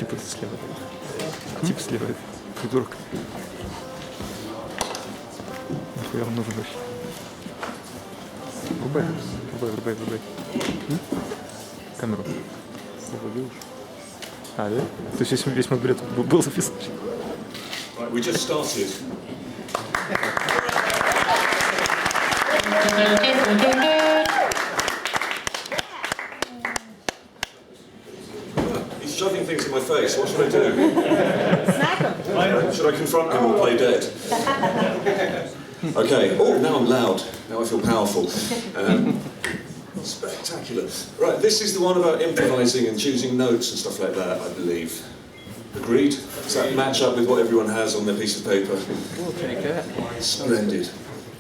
Типа слева. Тип слева. Придурок. Нахуя он нужен вообще? Врубай. Камеру. Врубил. А, да? То есть весь мой бред был записан? Right, we just started. He's shoving things in my face. What should I do? Smack him. Should I confront him or play dead? Okay. Oh, now I'm loud. Now I feel powerful. Spectacular. Right, this is the one about improvising and choosing notes and stuff like that, I believe. Agreed? Does that match up with what everyone has on their piece of paper? Splendid.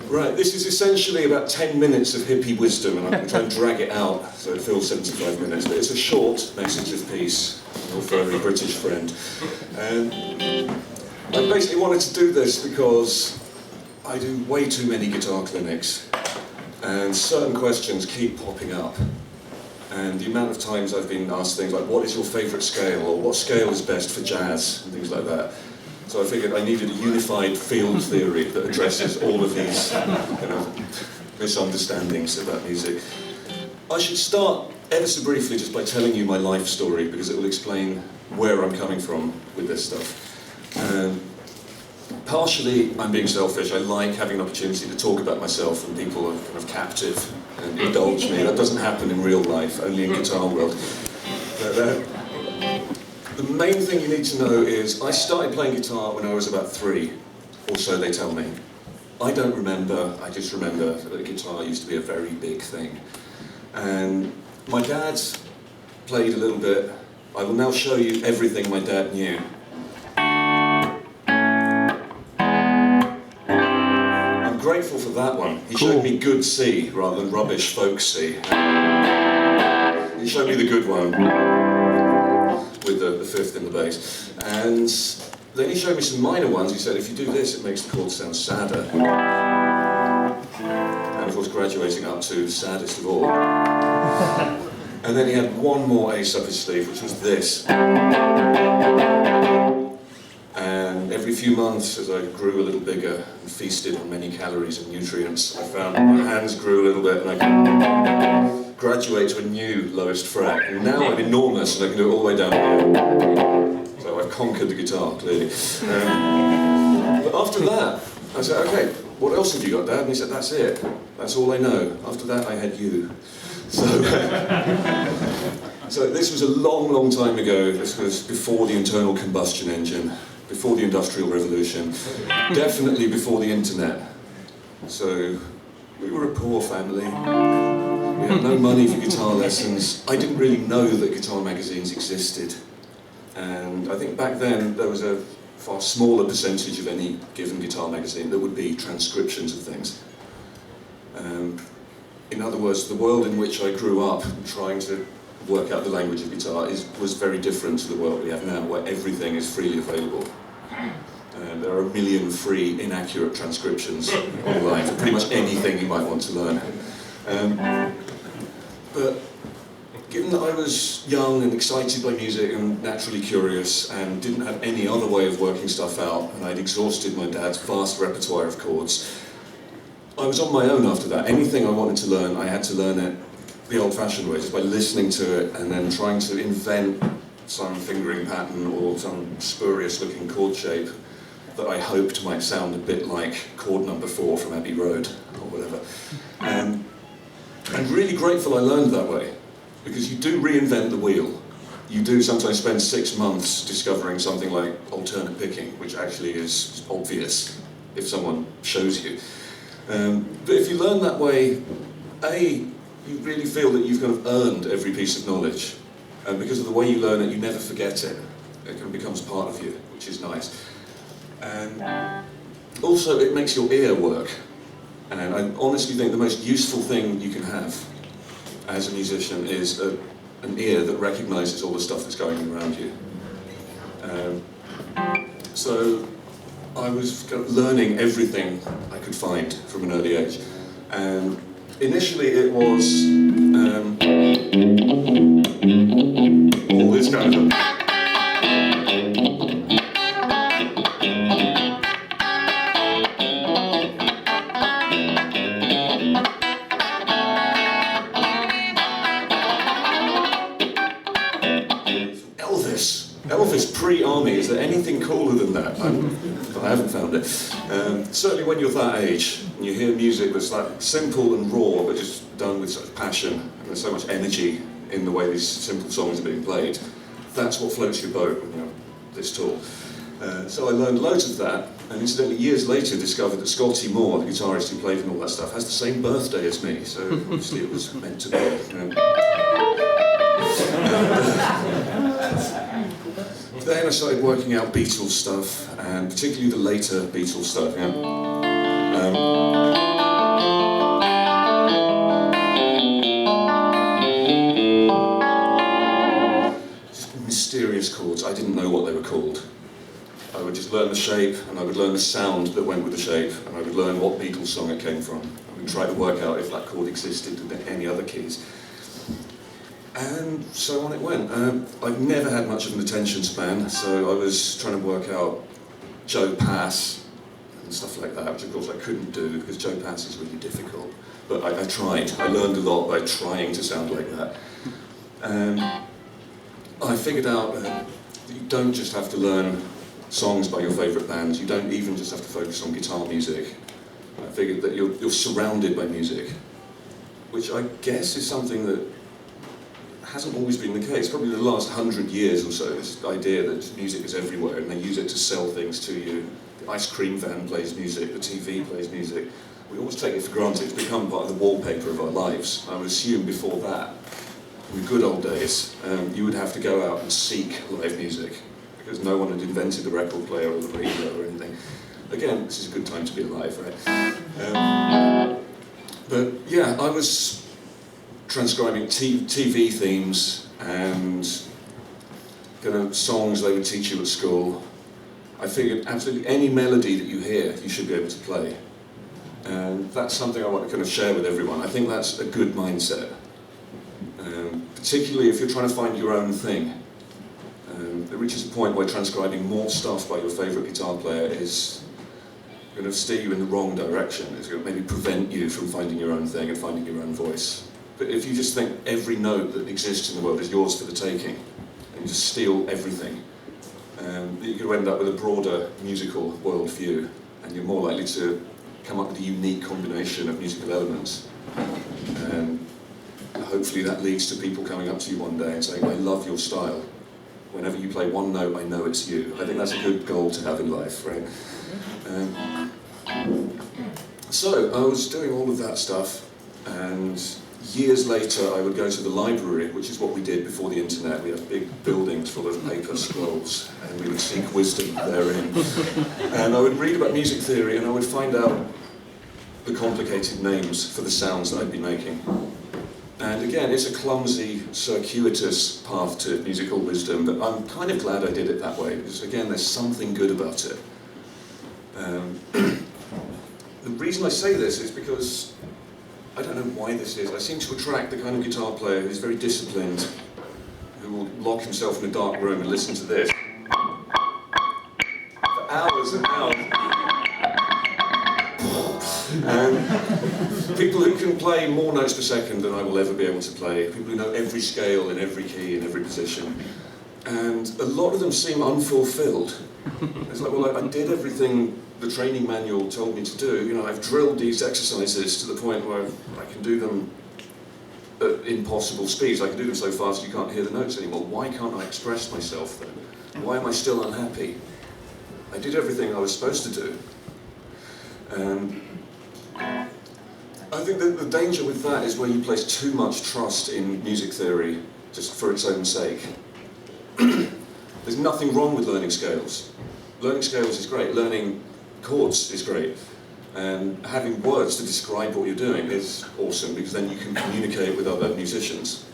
Right, this is essentially about 10 minutes of hippie wisdom, and I'm going to try and drag it out so it fills 75 minutes. But it's a short message of peace, your furry British friend. And I basically wanted to do this because I do way too many guitar clinics, and certain questions keep popping up. And the amount of times I've been asked things like, what is your favourite scale, or what scale is best for jazz, and things like that. So I figured I needed a unified field theory that addresses all of these misunderstandings about music. I should start ever so briefly just by telling you my life story, because it will explain where I'm coming from with this stuff. Partially, I'm being selfish. I like having an opportunity to talk about myself and people are kind of captive and indulge me. That doesn't happen in real life, only in guitar world. But, the main thing you need to know is I started playing guitar when I was about 3, or so they tell me. I don't remember, I just remember that guitar used to be a very big thing. And my dad played a little bit. I will now show you everything my dad knew. Grateful for that one. He showed me good C rather than rubbish folk C. He showed me the good one with the fifth in the bass. And then he showed me some minor ones. He said, if you do this, it makes the chord sound sadder. And of course, graduating up to the saddest of all. And then he had one more ace up his sleeve, which was this. And every few months, as I grew a little bigger and feasted on many calories and nutrients, I found my hands grew a little bit and I could graduate to a new lowest fret. And now I'm enormous and I can do it all the way down here. So I've conquered the guitar, clearly. But after that, I said, okay, what else have you got, Dad? And he said, that's it. That's all I know. After that, I had you. So this was a long, long time ago. This was before the internal combustion engine. Before the Industrial Revolution, definitely before the internet. So we were a poor family. We had no money for guitar lessons. I didn't really know that guitar magazines existed. And I think back then there was a far smaller percentage of any given guitar magazine that would be transcriptions of things. In other words, the world in which I grew up trying to work out the language of guitar was very different to the world we have now, where everything is freely available. There are a million free, inaccurate transcriptions online for pretty much anything you might want to learn. But given that I was young and excited by music and naturally curious and didn't have any other way of working stuff out, and I'd exhausted my dad's vast repertoire of chords, I was on my own after that. Anything I wanted to learn, I had to learn it the old-fashioned way, just by listening to it and then trying to invent some fingering pattern or some spurious-looking chord shape that I hoped might sound a bit like chord number 4 from Abbey Road or whatever. And I'm really grateful I learned that way, because you do reinvent the wheel. You do sometimes spend 6 months discovering something like alternate picking, which actually is obvious if someone shows you. But if you learn that way, you really feel that you've kind of earned every piece of knowledge. And because of the way you learn it, you never forget it. It kind of becomes part of you, which is nice. And also, it makes your ear work. And I honestly think the most useful thing you can have as a musician is an ear that recognises all the stuff that's going on around you. So I was kind of learning everything I could find from an early age. And initially it was all this kind of stuff. there anything cooler than that? I haven't found it. Certainly when you're that age, and you hear music that's like simple and raw, but just done with such passion, and there's so much energy in the way these simple songs are being played, that's what floats your boat when you're this tall. So I learned loads of that, and incidentally years later discovered that Scotty Moore, the guitarist who played and all that stuff, has the same birthday as me, so obviously it was meant to be. Then I started working out Beatles stuff, and particularly the later Beatles stuff. Just mysterious chords, I didn't know what they were called. I would just learn the shape, and I would learn the sound that went with the shape, and I would learn what Beatles song it came from. I would try to work out if that chord existed in any other keys. And so on it went. I've never had much of an attention span, so I was trying to work out Joe Pass and stuff like that, which of course I couldn't do because Joe Pass is really difficult. But I tried. I learned a lot by trying to sound like that. I figured out that you don't just have to learn songs by your favourite bands, you don't even just have to focus on guitar music. I figured that you're surrounded by music, which I guess is something that hasn't always been the case. Probably the last 100 years or so, this idea that music is everywhere and they use it to sell things to you. The ice cream van plays music, the TV plays music. We always take it for granted. It's become part of the wallpaper of our lives. I would assume before that, in the good old days, you would have to go out and seek live music because no one had invented the record player or the radio or anything. Again, this is a good time to be alive, right? But yeah, I was transcribing TV themes and kind of songs they would teach you at school. I figured absolutely any melody that you hear, you should be able to play. And that's something I want to kind of share with everyone. I think that's a good mindset. Particularly if you're trying to find your own thing. It reaches a point where transcribing more stuff by your favourite guitar player is going to steer you in the wrong direction. It's going to maybe prevent you from finding your own thing and finding your own voice. But if you just think every note that exists in the world is yours for the taking, and you just steal everything, you're going to end up with a broader musical worldview, and you're more likely to come up with a unique combination of musical elements. And hopefully that leads to people coming up to you one day and saying, I love your style. Whenever you play one note, I know it's you. I think that's a good goal to have in life, right? So I was doing all of that stuff, and years later I would go to the library, which is what we did before the internet. We had big buildings full of paper scrolls, and we would seek wisdom therein. And I would read about music theory, and I would find out the complicated names for the sounds that I'd be making. And again, it's a clumsy, circuitous path to musical wisdom, but I'm kind of glad I did it that way, because again, there's something good about it. The reason I say this is because I don't know why this is. I seem to attract the kind of guitar player who's very disciplined, who will lock himself in a dark room and listen to this for hours and hours. And people who can play more notes per second than I will ever be able to play, people who know every scale in every key in every position. And a lot of them seem unfulfilled. It's like, well, I did everything the training manual told me to do. You know, I've drilled these exercises to the point where I can do them at impossible speeds. I can do them so fast you can't hear the notes anymore. Why can't I express myself then? Why am I still unhappy? I did everything I was supposed to do. I think that the danger with that is where you place too much trust in music theory just for its own sake. There's nothing wrong with learning scales. Learning scales is great, learning chords is great, and having words to describe what you're doing is awesome because then you can communicate with other musicians.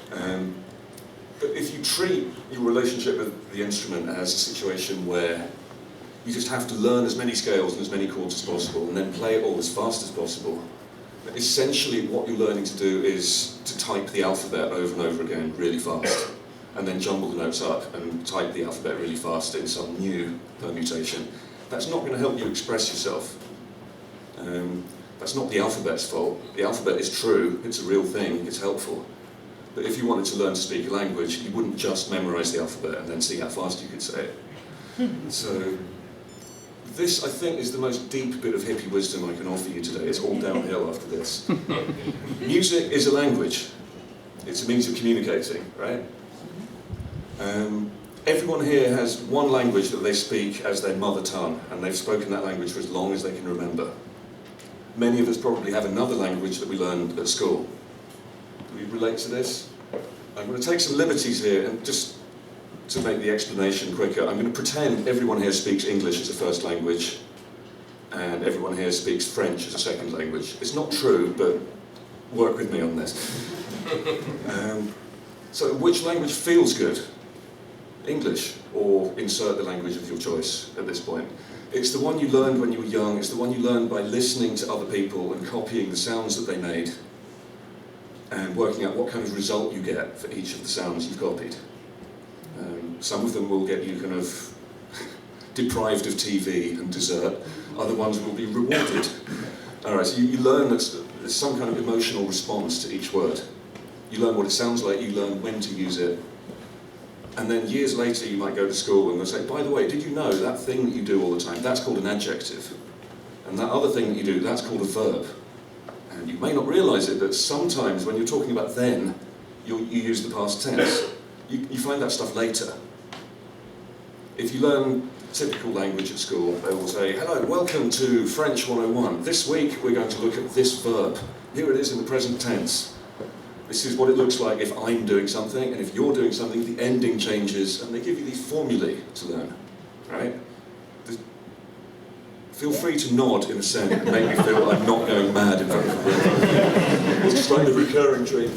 But if you treat your relationship with the instrument as a situation where you just have to learn as many scales and as many chords as possible and then play it all as fast as possible, essentially what you're learning to do is to type the alphabet over and over again really fast, and then jumble the notes up and type the alphabet really fast in some new permutation. That's not going to help you express yourself. That's not the alphabet's fault. The alphabet is true, it's a real thing, it's helpful. But if you wanted to learn to speak a language, you wouldn't just memorize the alphabet and then see how fast you could say it. So this, I think, is the most deep bit of hippie wisdom I can offer you today. It's all downhill after this. Music is a language. It's a means of communicating, right? Everyone here has one language that they speak as their mother tongue, and they've spoken that language for as long as they can remember. Many of us probably have another language that we learned at school. Do we relate to this? I'm going to take some liberties here, and just to make the explanation quicker, I'm going to pretend everyone here speaks English as a first language, and everyone here speaks French as a second language. It's not true, but work with me on this. So which language feels good? English, or insert the language of your choice at this point. It's the one you learned when you were young, it's the one you learned by listening to other people and copying the sounds that they made, and working out what kind of result you get for each of the sounds you've copied. Some of them will get you kind of deprived of TV and dessert, other ones will be rewarded. Alright, so you learn that there's some kind of emotional response to each word. You learn what it sounds like, you learn when to use it, and then years later you might go to school and they'll say, by the way, did you know that thing that you do all the time, that's called an adjective. And that other thing that you do, that's called a verb. And you may not realise it, but sometimes when you're talking about then, you use the past tense. You find that stuff later. If you learn typical language at school, they will say, hello, welcome to French 101. This week we're going to look at this verb. Here it is in the present tense. This is what it looks like if I'm doing something, and if you're doing something, the ending changes, and they give you these formulae to learn, right? Feel free to nod in assent and make me feel I'm not going mad in front of the room. It's just like the recurring dream.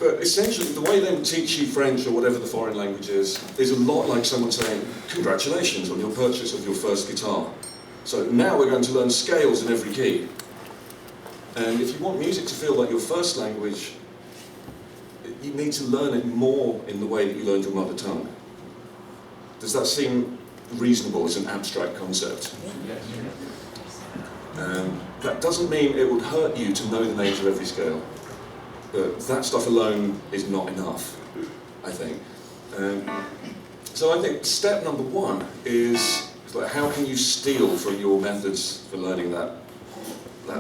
But essentially, the way they would teach you French or whatever the foreign language is a lot like someone saying, congratulations on your purchase of your first guitar. So now we're going to learn scales in every key. And if you want music to feel like your first language, you need to learn it more in the way that you learned your mother tongue. Does that seem reasonable as an abstract concept? Yes. That doesn't mean it would hurt you to know the names of every scale. But that stuff alone is not enough, I think. So I think step number one is like, how can you steal from your methods for learning that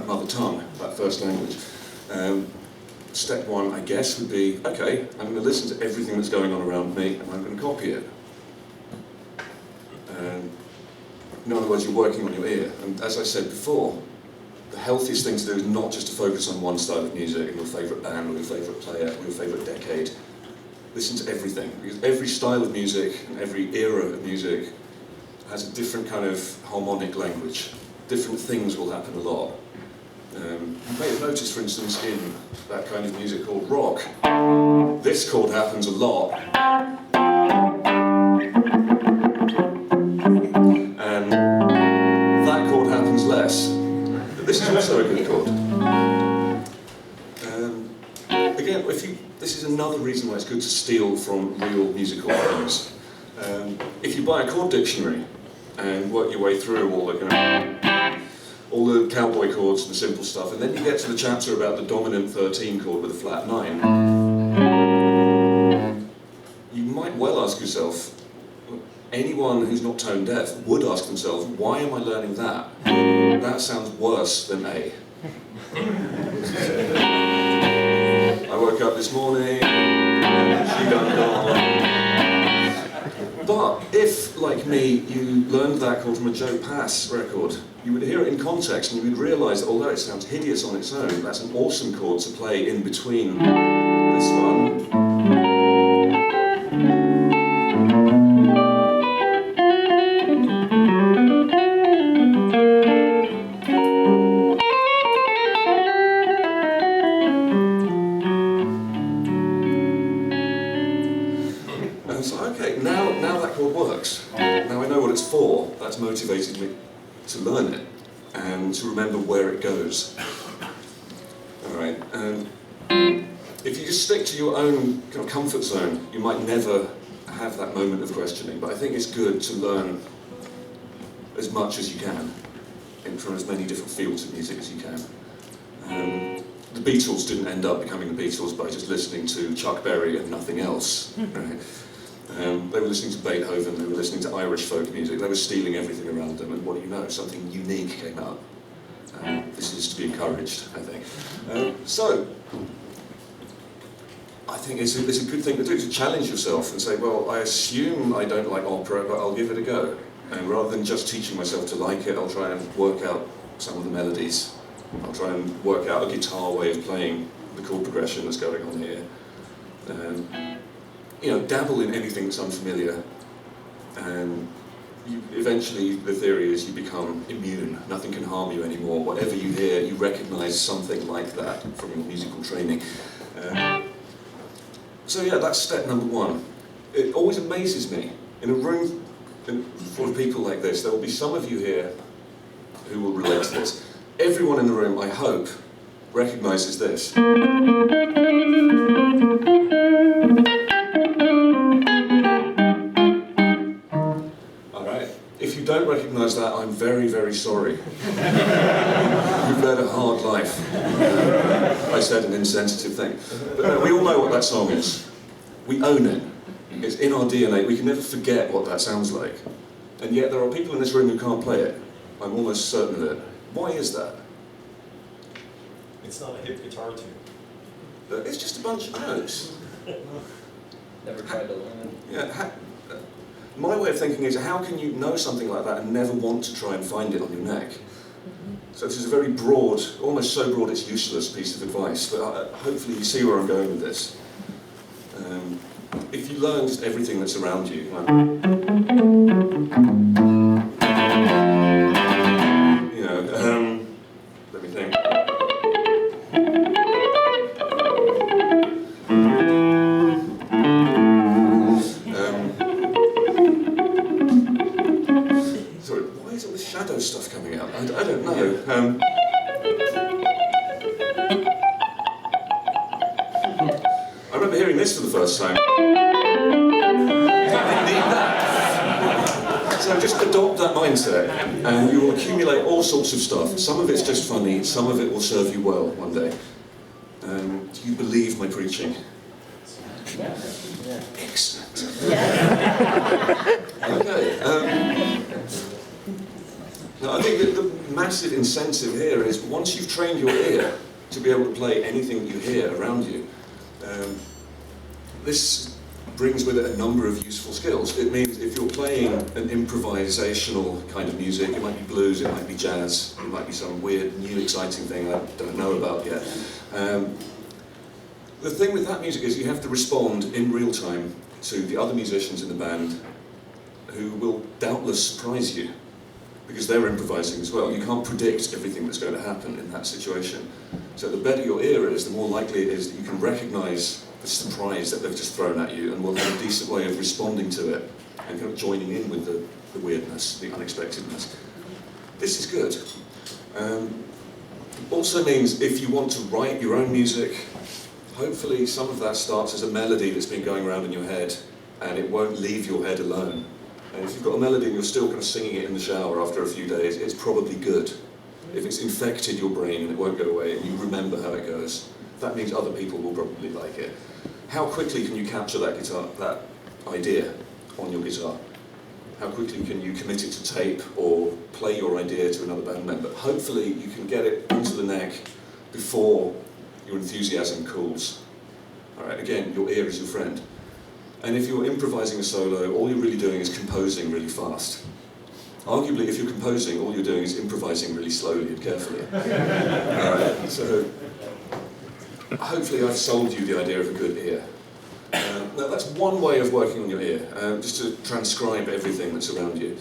mother tongue, that first language? Step one, I guess, would be, okay, I'm going to listen to everything that's going on around me and I'm going to copy it. In other words, you're working on your ear. And as I said before, the healthiest thing to do is not just to focus on one style of music, and your favourite band, or your favourite player, or your favourite decade. Listen to everything, because every style of music and every era of music has a different kind of harmonic language. Different things will happen a lot. You may have noticed, for instance, in that kind of music called rock, this chord happens a lot, and that chord happens less. But this is also a good chord. Again, this is another reason why it's good to steal from real musical things. If you buy a chord dictionary and work your way through all the cowboy chords and the simple stuff, and then you get to the chapter about the dominant 13 chord with a flat 9, you might well ask yourself, anyone who's not tone deaf would ask themselves, why am I learning that? That sounds worse than A. I woke up this morning, she done gone. But if, like me, you learned that chord from a Joe Pass record, you would hear it in context and you would realise that although it sounds hideous on its own, that's an awesome chord to play in between this one. And so, okay, now that chord works. Now I know what it's for. That's motivated me to learn it and to remember where it goes. Alright, if you just stick to your own kind of comfort zone, you might never have that moment of questioning, but I think it's good to learn as much as you can from as many different fields of music as you can. The Beatles didn't end up becoming the Beatles by just listening to Chuck Berry and nothing else. Right? They were listening to Beethoven, they were listening to Irish folk music, they were stealing everything around them, and what do you know, something unique came out. This is to be encouraged, I think. So, I think it's a good thing to do, to challenge yourself and say, well, I assume I don't like opera, but I'll give it a go. And rather than just teaching myself to like it, I'll try and work out some of the melodies. I'll try and work out a guitar way of playing the chord progression that's going on here. You know, dabble in anything that's unfamiliar. And eventually, the theory is you become immune. Nothing can harm you anymore. Whatever you hear, you recognise something like that from your musical training. So yeah, that's step number one. It always amazes me. In a room full of people like this, there will be some of you here who will relate to this. Everyone in the room, I hope, recognises this. Alright, if you don't recognise that, I'm very, very sorry. You've led a hard life. I said an insensitive thing. But no, we all know what that song is. We own it. It's in our DNA. We can never forget what that sounds like. And yet there are people in this room who can't play it. I'm almost certain of it. Why is that? It's not a hip guitar tune. It's just a bunch of notes. Never tried to learn it. Yeah. My way of thinking is, how can you know something like that and never want to try and find it on your neck? So this is a very broad, almost so broad it's useless piece of advice, but hopefully you see where I'm going with this. If you learn just everything that's around you, you know, let me think. Sorry, why is all this shadow stuff coming out? I don't know. I remember hearing this for the first time. I didn't need that. So just adopt that mindset and you will accumulate all sorts of stuff. Some of it's just funny, some of it will serve you well one day. Do you believe my preaching? Excellent. Okay. Now I think that the massive incentive here is once you've trained your ear to be able to play anything you hear around you, this brings with it a number of useful skills. It means if you're playing an improvisational kind of music, it might be blues, it might be jazz, it might be some weird, new, exciting thing I don't know about yet. The thing with that music is you have to respond in real time to the other musicians in the band who will doubtless surprise you because they're improvising as well. You can't predict everything that's going to happen in that situation. So the better your ear is, the more likely it is that you can recognise the surprise that they've just thrown at you and will have a decent way of responding to it and kind of joining in with the weirdness, the unexpectedness. This is good. Also means if you want to write your own music, hopefully some of that starts as a melody that's been going around in your head and it won't leave your head alone. And if you've got a melody and you're still kind of singing it in the shower after a few days, it's probably good. If it's infected your brain and it won't go away and you remember how it goes, that means other people will probably like it. How quickly can you capture that idea on your guitar? How quickly can you commit it to tape or play your idea to another band member? Hopefully you can get it into the neck before your enthusiasm cools. All right, again, your ear is your friend. And if you're improvising a solo, all you're really doing is composing really fast. Arguably, if you're composing, all you're doing is improvising really slowly and carefully. All right, so hopefully I've sold you the idea of a good ear. Now that's one way of working on your ear, just to transcribe everything that's around you.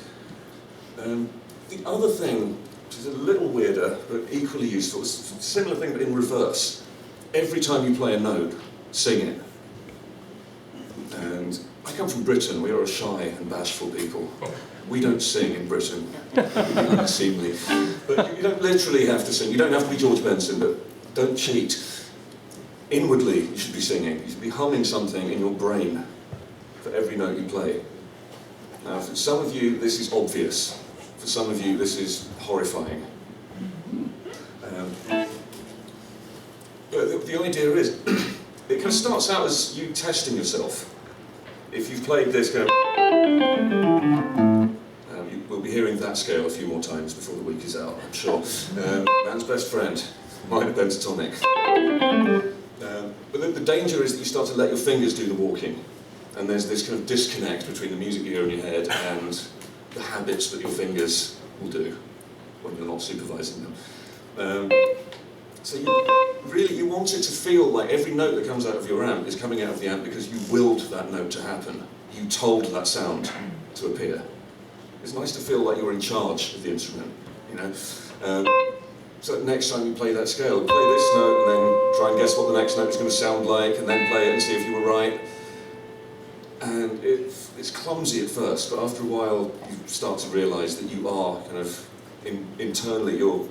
The other thing, which is a little weirder, but equally useful, is a similar thing but in reverse. Every time you play a note, sing it. And I come from Britain, we are a shy and bashful people. We don't sing in Britain, unseemly. But you don't literally have to sing, you don't have to be George Benson, but don't cheat. Inwardly, you should be singing. You should be humming something in your brain for every note you play. Now, for some of you, this is obvious. For some of you, this is horrifying. But the idea is, it kind of starts out as you testing yourself. if you've played this kind of, we'll be hearing that scale a few more times before the week is out, I'm sure. Man's best friend, minor pentatonic. But the danger is that you start to let your fingers do the walking, and there's this kind of disconnect between the music you hear in your head and the habits that your fingers will do when you're not supervising them. So you want it to feel like every note that comes out of your amp is coming out of the amp because you willed that note to happen. You told that sound to appear. It's nice to feel like you're in charge of the instrument, you know. So next time you play that scale, play this note and then try and guess what the next note is going to sound like, and then play it and see if you were right. And it's clumsy at first, but after a while you start to realise that you are kind of, internally you're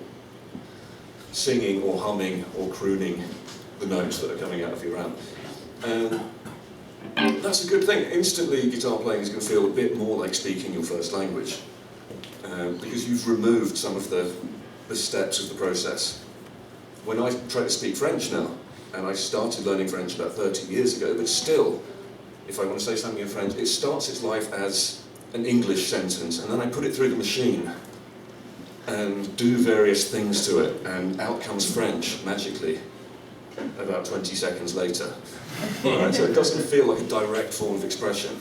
singing or humming or crooning the notes that are coming out of your amp. And that's a good thing. Instantly guitar playing is going to feel a bit more like speaking your first language, because you've removed some of the steps of the process. When I try to speak French now, and I started learning French about 30 years ago, but still, if I want to say something in French, it starts its life as an English sentence, and then I put it through the machine and do various things to it, and out comes French, magically, about 20 seconds later. Right, so it doesn't feel like a direct form of expression.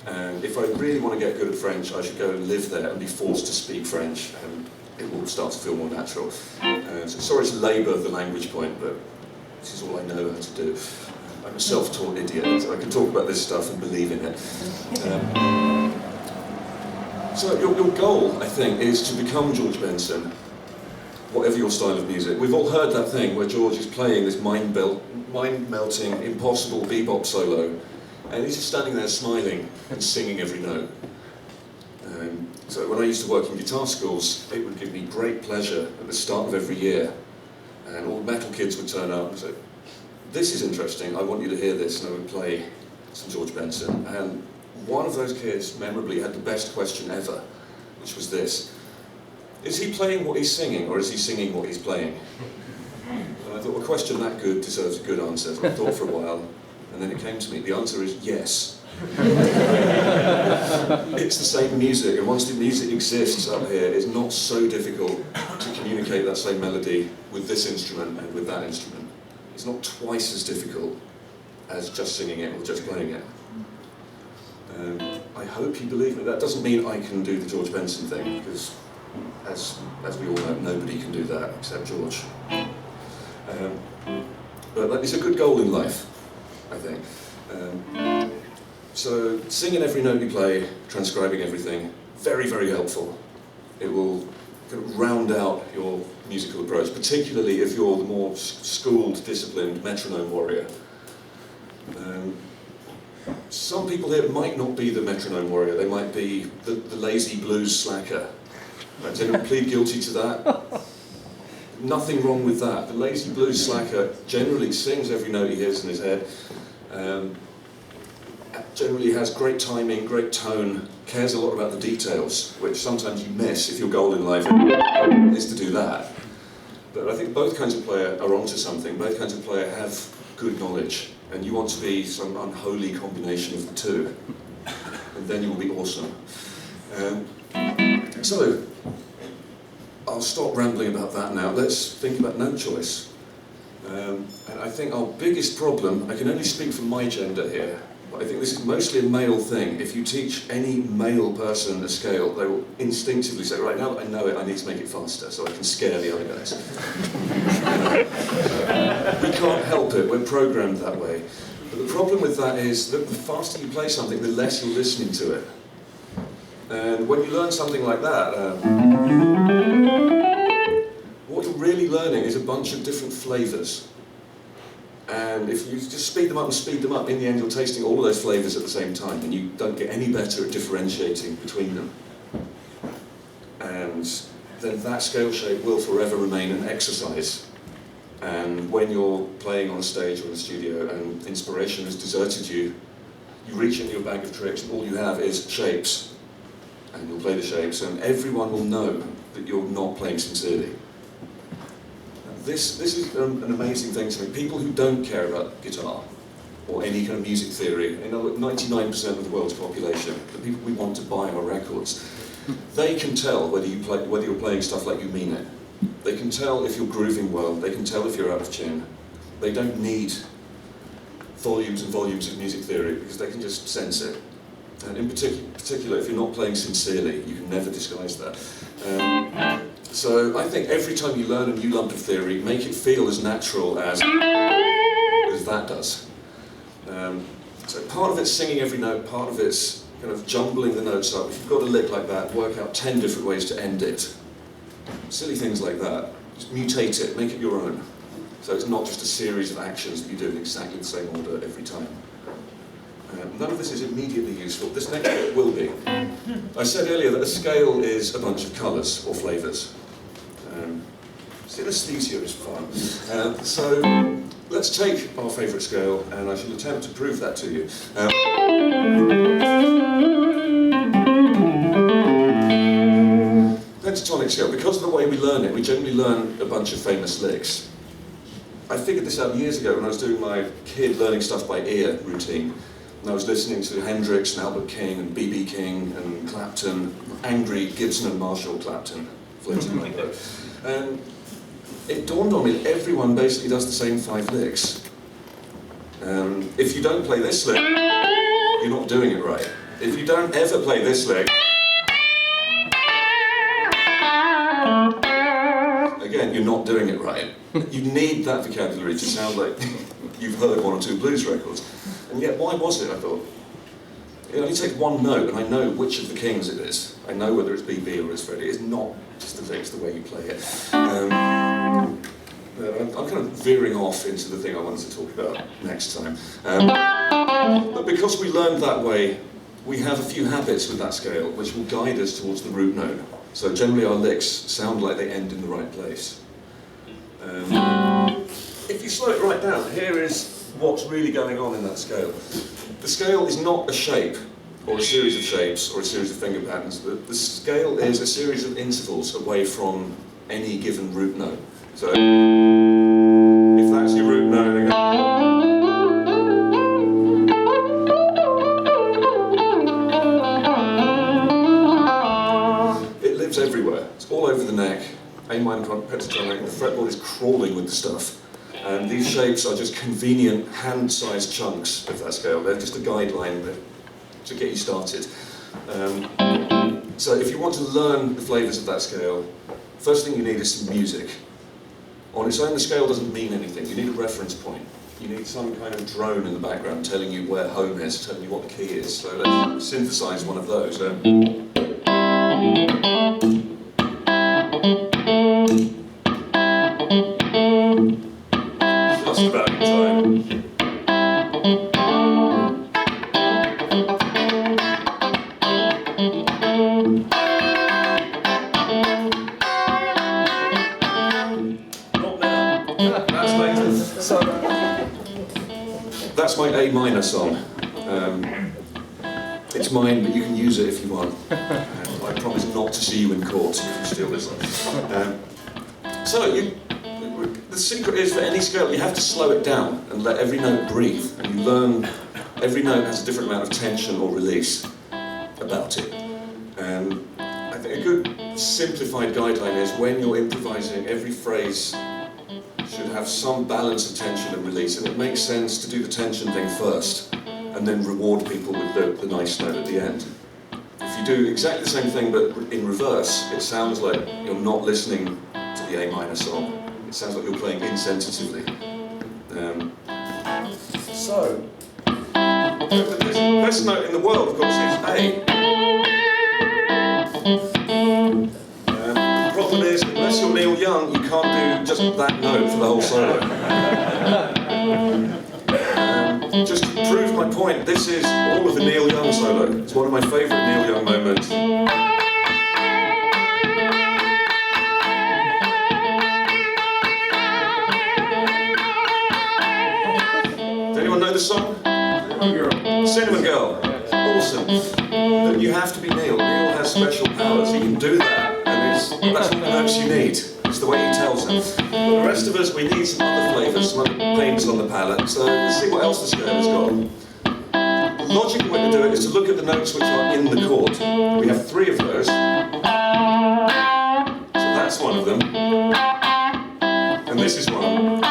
And if I really want to get good at French, I should go and live there and be forced to speak French, and it will start to feel more natural. So sorry to labour the language point, but this is all I know how to do. I'm a self-taught idiot, so I can talk about this stuff and believe in it. So your goal, I think, is to become George Benson, whatever your style of music. We've all heard that thing where George is playing this mind-melting, impossible bebop solo, and he's just standing there smiling and singing every note. So when I used to work in guitar schools, it would give me great pleasure at the start of every year, and all the metal kids would turn up and say, "This is interesting, I want you to hear this," and I would play some George Benson. And one of those kids memorably had the best question ever, which was this: is he playing what he's singing, or is he singing what he's playing? And I thought, a question that good deserves a good answer. So I thought for a while, and then it came to me. The answer is yes. It's the same music, and once the music exists up here, it's not so difficult to communicate that same melody with this instrument and with that instrument. It's not twice as difficult as just singing it or just playing it. I hope you believe me. That doesn't mean I can do the George Benson thing, because as we all know, nobody can do that except George. But it's a good goal in life, I think. So singing every note you play, transcribing everything, very, very helpful. It will kind of round out your musical approach, particularly if you're the more schooled, disciplined metronome warrior. Some people here might not be the metronome warrior, they might be the lazy blues slacker. Does anyone plead guilty to that? Nothing wrong with that. The lazy blues slacker generally sings every note he hears in his head, generally has great timing, great tone, cares a lot about the details, which sometimes you miss if your goal in life is to do that. But I think both kinds of player are onto something. Both kinds of player have good knowledge, and you want to be some unholy combination of the two, and then you will be awesome. So, I'll stop rambling about that now. Let's think about note choice. And I think our biggest problem, I can only speak for my gender here, but I think this is mostly a male thing. If you teach any male person a scale, they will instinctively say, right, now that I know it, I need to make it faster so I can scare the other guys. We can't help it, we're programmed that way. But the problem with that is that the faster you play something, the less you're listening to it. And when you learn something like that, what you're really learning is a bunch of different flavours. And if you just speed them up and speed them up, in the end you're tasting all of those flavours at the same time, and you don't get any better at differentiating between them. And then that scale shape will forever remain an exercise. And when you're playing on a stage or in a studio and inspiration has deserted you, you reach into your bag of tricks and all you have is shapes. And you'll play the shapes, and everyone will know that you're not playing sincerely. This is an amazing thing to me. People who don't care about guitar, or any kind of music theory. You know, 99% of the world's population, the people we want to buy our records, they can tell whether you're playing stuff like you mean it. They can tell if you're grooving well. They can tell if you're out of tune. They don't need volumes and volumes of music theory because they can just sense it. And in particular, if you're not playing sincerely, you can never disguise that. So I think every time you learn a new lump of theory, make it feel as natural as that does. So part of it's singing every note, part of it's kind of jumbling the notes up. If you've got a lick like that, work out 10 different ways to end it. Silly things like that. Just mutate it, make it your own. So it's not just a series of actions that you do in exactly the same order every time. None of this is immediately useful. This next bit will be. I said earlier that a scale is a bunch of colours or flavours. Synesthesia is fun. So let's take our favourite scale, and I shall attempt to prove that to you. Pentatonic scale. Because of the way we learn it, we generally learn a bunch of famous licks. I figured this out years ago when I was doing my kid learning stuff by ear routine. And I was listening to Hendrix and Albert King and B.B. King and Clapton, angry Gibson and Marshall Clapton, floating like that. And it dawned on me that everyone basically does the same 5 licks. If you don't play this lick, you're not doing it right. If you don't ever play this lick, again, you're not doing it right. You need that vocabulary to sound like you've heard 1 or 2 blues records. And yet, why was it, I thought? It only takes one note, and I know which of the Kings it is. I know whether it's B.B. or it's Freddie. It's not just the lick, it's the way you play it. I'm kind of veering off into the thing I wanted to talk about next time. But because we learned that way, we have a few habits with that scale which will guide us towards the root note. So generally our licks sound like they end in the right place. If you slow it right down, here is what's really going on in that scale. The scale is not a shape, or a series of shapes, or a series of finger patterns. The scale is a series of intervals away from any given root note. So, if that's your root note, then it lives everywhere. It's all over the neck. A minor pentatonic, the fretboard is crawling with the stuff. And these shapes are just convenient hand-sized chunks of that scale. They're just a guideline to get you started. So if you want to learn the flavours of that scale, first thing you need is some music. On its own, the scale doesn't mean anything. You need a reference point. You need some kind of drone in the background telling you where home is, telling you what the key is. So let's synthesise one of those. Just about in time. Not now. That's later. So that's my A minor song. It's mine, but you can use it if you want. I promise not to see you in court if you steal this one. The secret is for any scale, you have to slow it down and let every note breathe. And you learn every note has a different amount of tension or release about it. I think a good simplified guideline is when you're improvising, every phrase should have some balance of tension and release. And it makes sense to do the tension thing first and then reward people with the nice note at the end. If you do exactly the same thing but in reverse, it sounds like you're not listening to the A minor song. It sounds like you're playing insensitively. The best note in the world, of course, is A. The problem is, unless you're Neil Young, you can't do just that note for the whole solo. Just to prove my point, this is all of the Neil Young solo. It's one of my favourite Neil Young moments. Know the song? Cinnamon Girl. Awesome. But you have to be Neil. Neil has special powers. He can do that, and That's all the notes you need. It's the way he tells them. But the rest of us, we need some other flavours, some other paints on the palette. So let's see what else the scale has got. The logical way to do it is to look at the notes which are in the chord. We have 3 of those. So that's one of them. And this is one.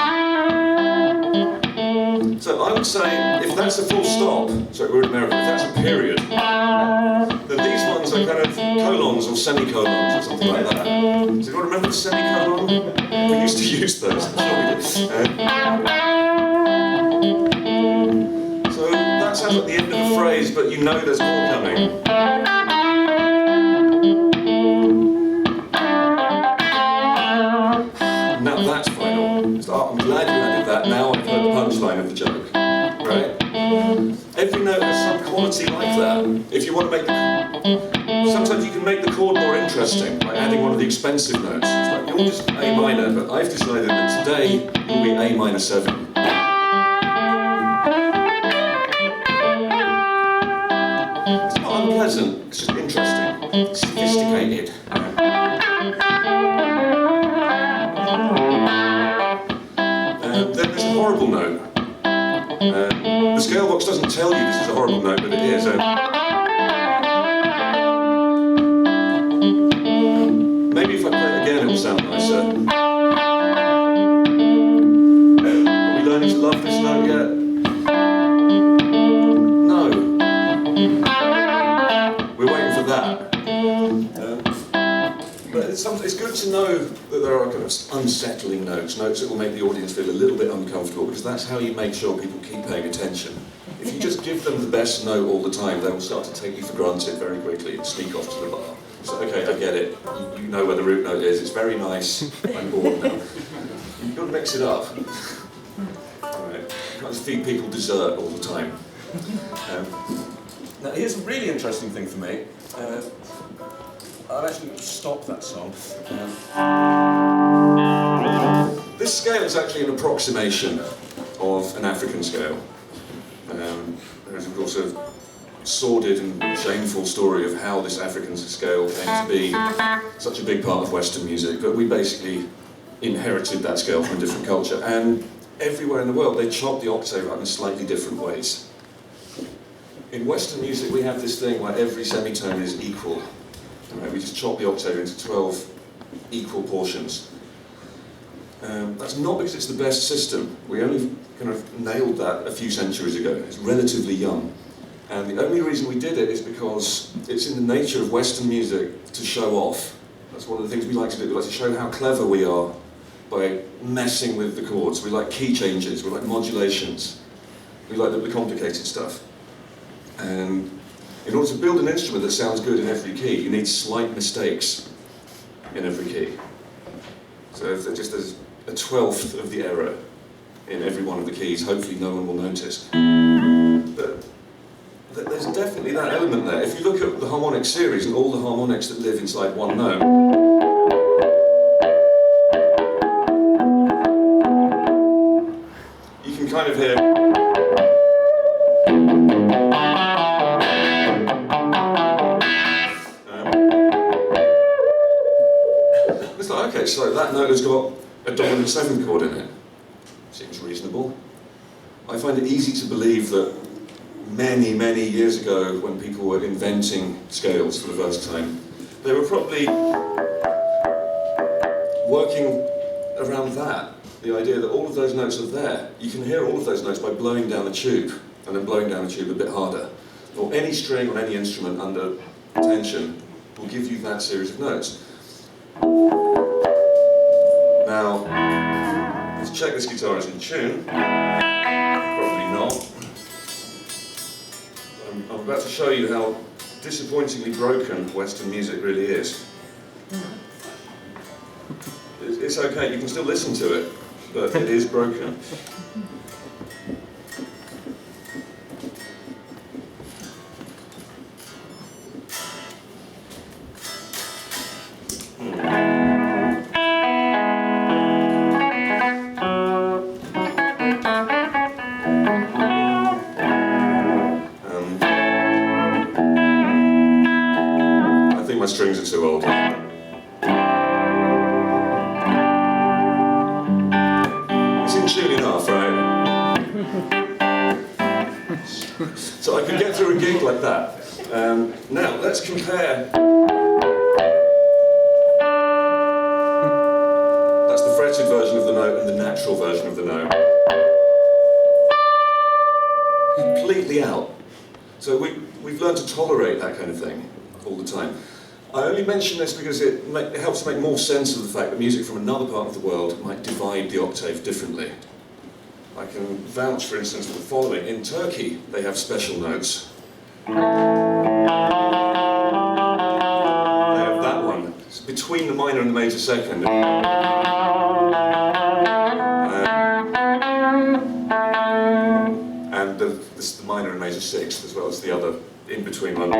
So I would say, if that's a full stop, sorry, we're in America, if that's a period, then these ones are kind of colons or semicolons or something like that. Does anyone remember the semicolon? We used to use those, I'm sure we did. So that sounds like the end of a phrase, but you know there's more coming. Now that's final. So I'm glad you added that. Now I've heard the punchline of the joke. Right? Every note has some quality like that. If you want to make sometimes you can make the chord more interesting by adding one of the expensive notes. It's like, you're just A minor, but I've decided that today it will be A minor 7. It's not unpleasant, it's just interesting. Sophisticated. Then there's a horrible note. The scale box doesn't tell you this is a horrible note, but it is. Maybe if I play it again, it will sound nicer. Are we learning to love this note yet? No. We're waiting for that. But it's good to know that there are kind of unsettling notes, notes that will make the audience feel a little bit uncomfortable, because that's how you make sure people keep paying attention. If you just give them the best note all the time, they will start to take you for granted very quickly and sneak off to the bar. So, okay, I get it. You know where the root note is. It's very nice. I'm bored now. You've got to mix it up. Right. You can't just feed people dessert all the time. Now, here's a really interesting thing for me. I'll actually stop that song. This scale is actually an approximation of an African scale. There is, of course, a sordid and shameful story of how this African scale came to be such a big part of Western music, but we basically inherited that scale from a different culture, and everywhere in the world they chop the octave up in slightly different ways. In Western music we have this thing where every semitone is equal. Right? We just chop the octave into 12 equal portions. That's not because it's the best system. We only kind of nailed that a few centuries ago. It's relatively young. And the only reason we did it is because it's in the nature of Western music to show off. That's one of the things we like to do. We like to show how clever we are by messing with the chords. We like key changes, we like modulations. We like the complicated stuff. And in order to build an instrument that sounds good in every key, you need slight mistakes in every key. So if there's a 12th of the error in every one of the keys, hopefully no one will notice. But there's definitely that element there. If you look at the harmonic series and all the harmonics that live inside one note, you can kind of hear. It's like, okay, so that note has got a dominant 7 chord in it. Seems reasonable. I find it easy to believe that many, many years ago, when people were inventing scales for the first time, they were probably working around that. The idea that all of those notes are there. You can hear all of those notes by blowing down the tube, and then blowing down the tube a bit harder. Or any string on any instrument under tension will give you that series of notes. Now, let's check this guitar is in tune. Probably not. I'm about to show you how disappointingly broken Western music really is. It's okay, you can still listen to it, but it is broken. I think my strings are too old. So I could get through a gig like that. Now, let's compare. That's the fretted version of the note and the natural version of the note. Completely out. So we've learned to tolerate that kind of thing all the time. I only mention this because it helps to make more sense of the fact that music from another part of the world might divide the octave differently. I can vouch, for instance, for the following. In Turkey, they have special notes. They have that one. It's between the minor and the major second. And the minor and major sixth, as well as the other in-between one.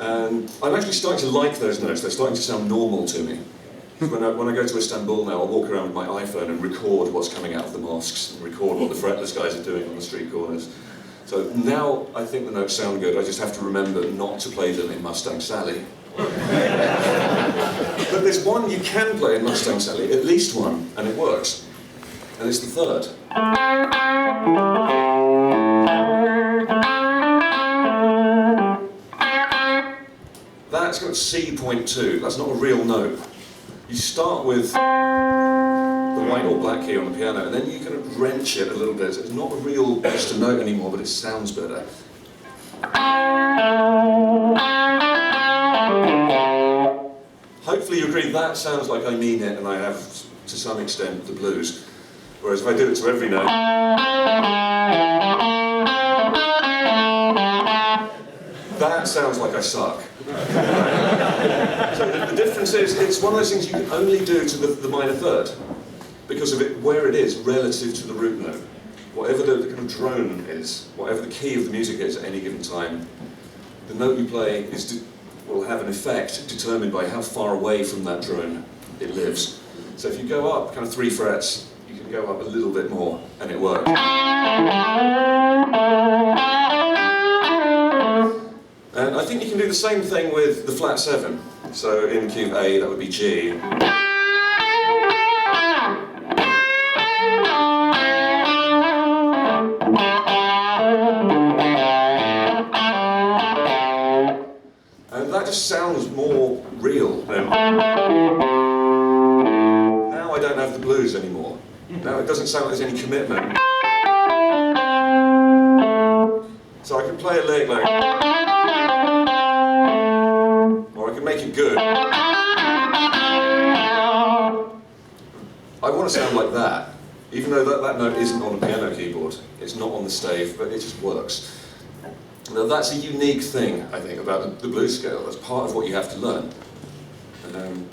And I'm actually starting to like those notes. They're starting to sound normal to me. When I go to Istanbul now, I'll walk around with my iPhone and record what's coming out of the mosques, and record what the fretless guys are doing on the street corners. So now I think the notes sound good, I just have to remember not to play them in Mustang Sally. But there's one you can play in Mustang Sally, at least one, and it works. And it's the third. That's got C.2, that's not a real note. You start with the white or black key on the piano, and then you kind of wrench it a little bit. It's not a real just a note anymore, but it sounds better. Hopefully you agree that sounds like I mean it, and I have, to some extent, the blues. Whereas if I do it to every note, that sounds like I suck. So the difference is, it's one of those things you can only do to the minor third, because of it where it is relative to the root note. Whatever the kind of drone is, whatever the key of the music is at any given time, the note you play will have an effect determined by how far away from that drone it lives. So if you go up kind of 3 frets, you can go up a little bit more, and it works. And I think you can do the same thing with the flat 7. So in key of A, that would be G. And that just sounds more real. Now I don't have the blues anymore. Now it doesn't sound like there's any commitment. So I can play a lick like, or I can make it good. I want to sound like that, even though that note isn't on a piano keyboard. It's not on the stave, but it just works. Now that's a unique thing, I think, about the blues scale. That's part of what you have to learn. And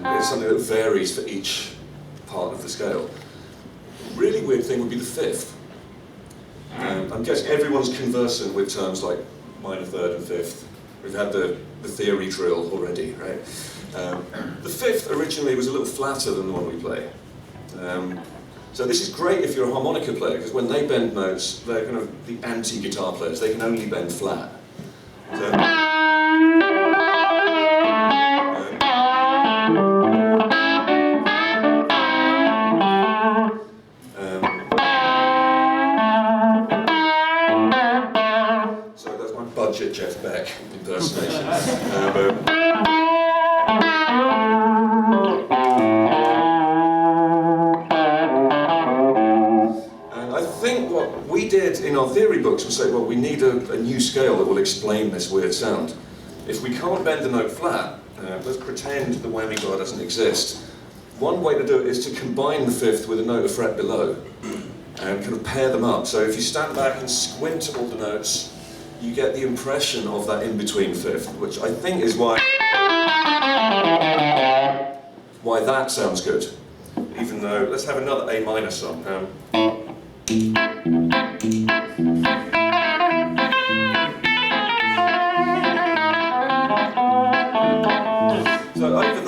it's something that varies for each part of the scale. A really weird thing would be the 5th. I'm guessing everyone's conversant with terms like minor third and 5th. We've had the theory drill already, right? The 5th originally was a little flatter than the one we play. So this is great if you're a harmonica player, because when they bend notes, they're kind of the anti-guitar players. They can only bend flat. So, so that's my budget Jeff Beck impersonation. We did in our theory books, we say, well, we need a new scale that will explain this weird sound. If we can't bend the note flat, let's pretend the whammy bar doesn't exist. One way to do it is to combine the 5th with a note a fret below and kind of pair them up. So if you stand back and squint at all the notes, you get the impression of that in-between 5th, which I think is why that sounds good. Even though, let's have another A minor song. So over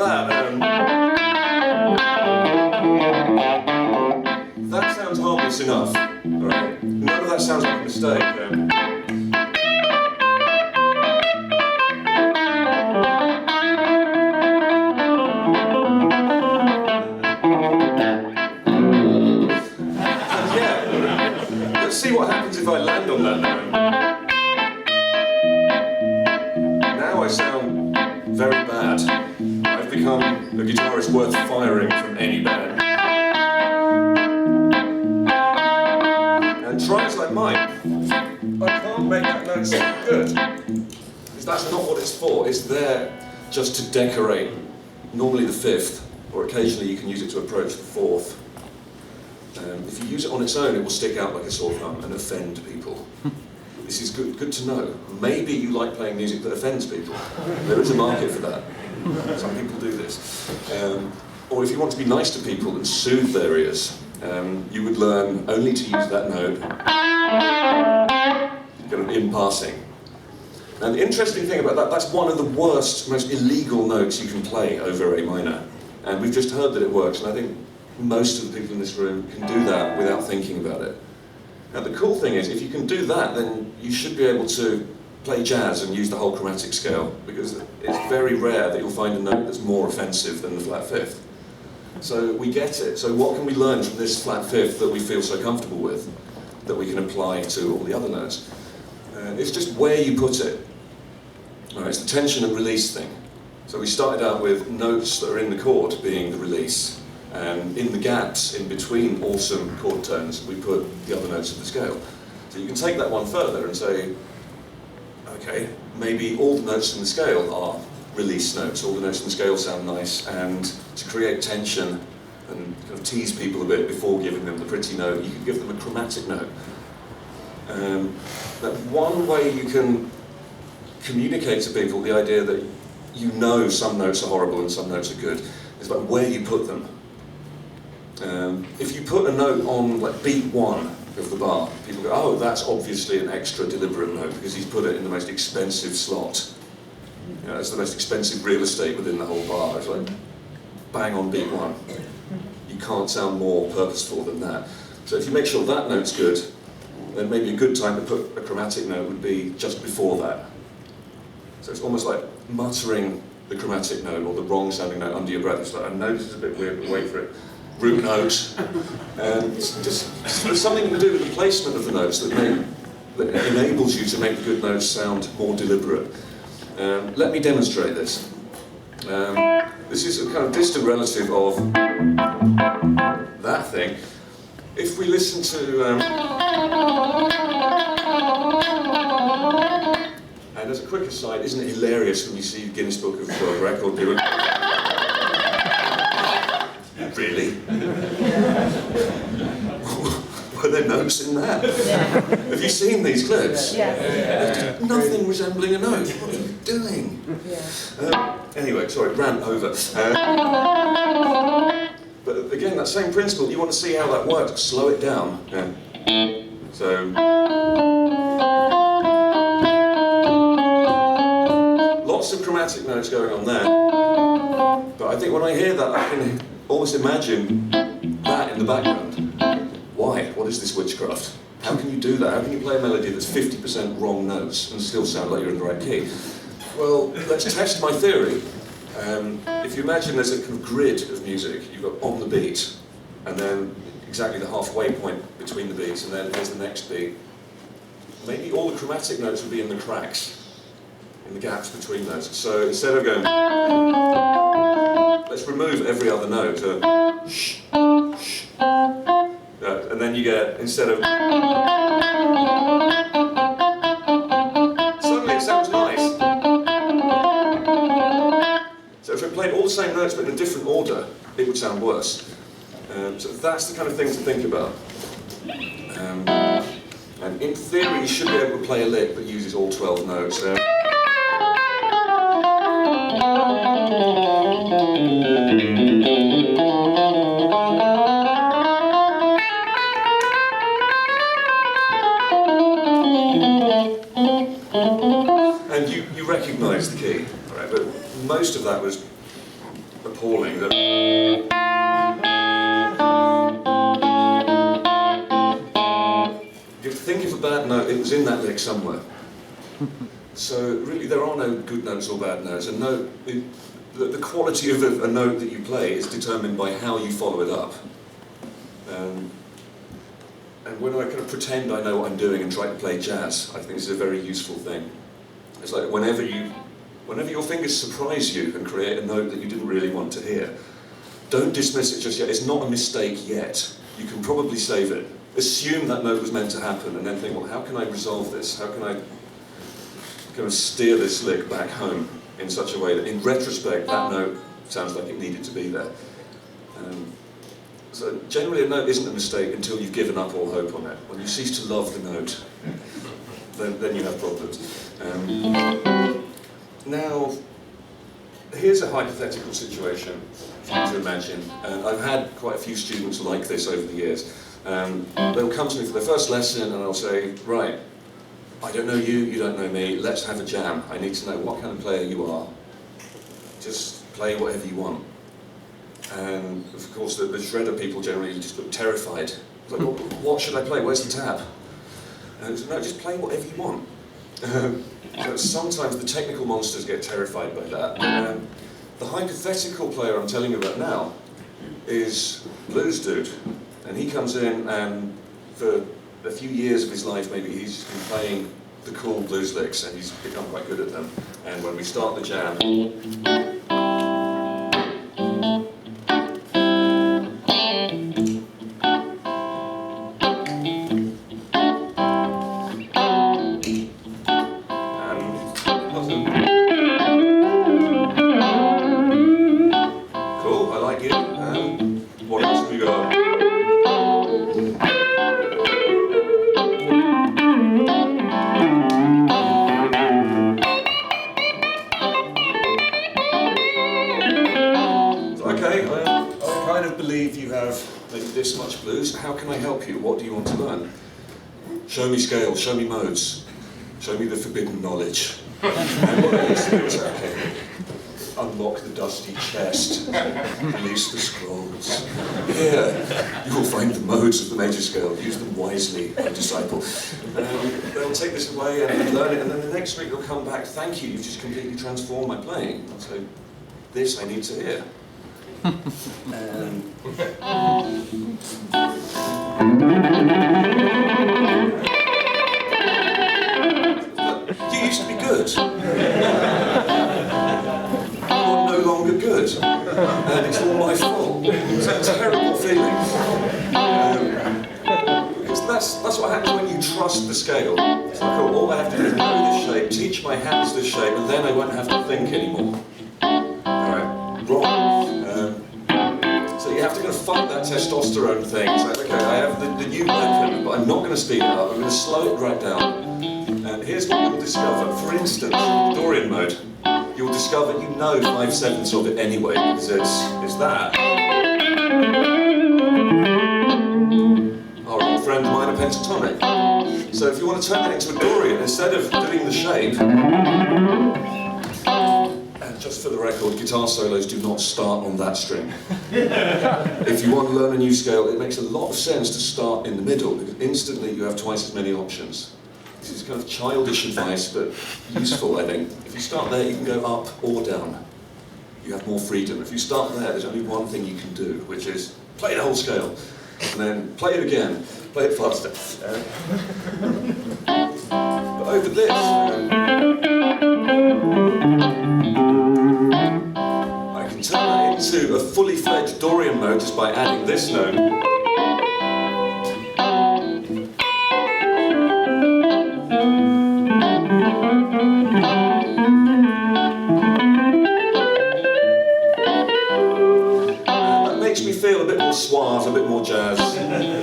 that sounds harmless enough. Right? None of that sounds like a mistake. become a guitarist worth firing from any band. And try as I might, I can't make that note sound good. Because that's not what it's for. It's there just to decorate, normally the fifth, or occasionally you can use it to approach the fourth. If you use it on its own, it will stick out like a sore thumb and offend people. This is good to know. Maybe you like playing music that offends people. There is a market for that. Some people do this. Or if you want to be nice to people and soothe their ears, you would learn only to use that note kind of in passing. And the interesting thing about that, that's one of the worst, most illegal notes you can play over A minor. And we've just heard that it works, and I think most of the people in this room can do that without thinking about it. Now the cool thing is, if you can do that, then you should be able to play jazz and use the whole chromatic scale, because it's very rare that you'll find a note that's more offensive than the flat fifth. So we get it. So what can we learn from this flat fifth that we feel so comfortable with, that we can apply to all the other notes? It's just where you put it. It's the tension and release thing. So we started out with notes that are in the chord being the release. And in the gaps in between awesome chord tones, we put the other notes of the scale. So you can take that one further and say, okay, maybe all the notes in the scale are release notes, all the notes in the scale sound nice, and to create tension and kind of tease people a bit before giving them the pretty note, you can give them a chromatic note. That one way you can communicate to people the idea that you know some notes are horrible and some notes are good is about where you put them. If you put a note on like beat 1 of the bar, people go, oh, that's obviously an extra deliberate note because he's put it in the most expensive slot. You know, it's the most expensive real estate within the whole bar. It's like bang on beat 1. You can't sound more purposeful than that. So if you make sure that note's good, then maybe a good time to put a chromatic note would be just before that. So it's almost like muttering the chromatic note or the wrong sounding note under your breath. It's like, I know this is a bit weird, but wait for it. Root note. And it's just there's something to do with the placement of the notes that enables you to make the good notes sound more deliberate. Let me demonstrate this. This is a kind of distant relative of that thing. If we listen to... and as a quick aside, isn't it hilarious when you see Guinness Book of World Record doing... Really? Were there notes in that? Yeah. Have you seen these clips? Yeah. Nothing resembling a note. What are you doing? Yeah. Anyway, sorry, rant over. But again, that same principle, you want to see how that works, slow it down. Yeah. So... lots of chromatic notes going on there. But I think when I hear that, I can almost imagine that in the background. Why? What is this witchcraft? How can you do that? How can you play a melody that's 50% wrong notes and still sound like you're in the right key? Well, let's test my theory. If you imagine there's a kind of grid of music, you've got on the beat, and then exactly the halfway point between the beats, and then here's the next beat. Maybe all the chromatic notes would be in the cracks, in the gaps between those. So instead of going, let's remove every other note. Shh, shh. And then you get, instead of, suddenly it sounds nice. So if we played all the same notes but in a different order, it would sound worse. So that's the kind of thing to think about. And in theory, you should be able to play a lick that uses all 12 notes. And you recognise the key, right? But most of that was appalling. If you think of a bad note, it was in that lick somewhere. So really, there are no good notes or bad notes. And the quality of a note that you play is determined by how you follow it up. And when I kind of pretend I know what I'm doing and try to play jazz, I think this is a very useful thing. It's like whenever you Whenever your fingers surprise you and create a note that you didn't really want to hear, don't dismiss it just yet. It's not a mistake yet. You can probably save it. Assume that note was meant to happen and then think, well, how can I resolve this? How can I kind of steer this lick back home in such a way that in retrospect that note sounds like it needed to be there. So generally a note isn't a mistake until you've given up all hope on it. When you cease to love the note, then you have problems. Now, here's a hypothetical situation for you to imagine. I've had quite a few students like this over the years. They'll come to me for their first lesson and I'll say, right, I don't know you, you don't know me, let's have a jam. I need to know what kind of player you are. Just play whatever you want. And of course the shredder people generally just look terrified. Like, what should I play? Where's the tab? And no, just play whatever you want. So sometimes the technical monsters get terrified by that. The hypothetical player I'm telling you about now is Blues Dude. And he comes in and for a few years of his life maybe he's been playing the cool blues licks and he's become quite good at them. And when we start the jam, cool, I like it. What else have we got? Okay, I kind of believe you have maybe this much blues. How can I help you? What do you want to learn? Show me scales, show me modes, show me the forbidden knowledge. And what is okay. Unlock the dusty chest, release the scrolls. Here, you will find the modes of the major scale. Use them wisely, my disciple. They'll take this away and learn it, and then the next week they'll come back. Thank you, you've just completely transformed my playing. So, this I need to hear. You used to be good. You're no longer good. And it's all my fault. It's a terrible feeling. Because that's what happens when you trust the scale. It's like, oh, all I have to do is know this shape, teach my hands this shape, and then I won't have to think anymore. Alright, wrong. So you have to kind of fight that testosterone thing. It's like, okay, I have the new weapon, but I'm not going to speed it up, I'm going to slow it right down. And here's what you'll discover. For instance, in Dorian mode, you'll discover you know 5/7 of it anyway, because it's that. Our old friend minor pentatonic. So if you want to turn that into a Dorian, instead of doing the shape, and just for the record, guitar solos do not start on that string. If you want to learn a new scale, it makes a lot of sense to start in the middle, because instantly you have twice as many options. This is kind of childish advice, but useful, I think. If you start there, you can go up or down. You have more freedom. If you start there, there's only one thing you can do, which is play the whole scale, and then play it again, play it faster. But over this, I can turn that into a fully fledged Dorian mode just by adding this note. Makes me feel a bit more suave, a bit more jazz.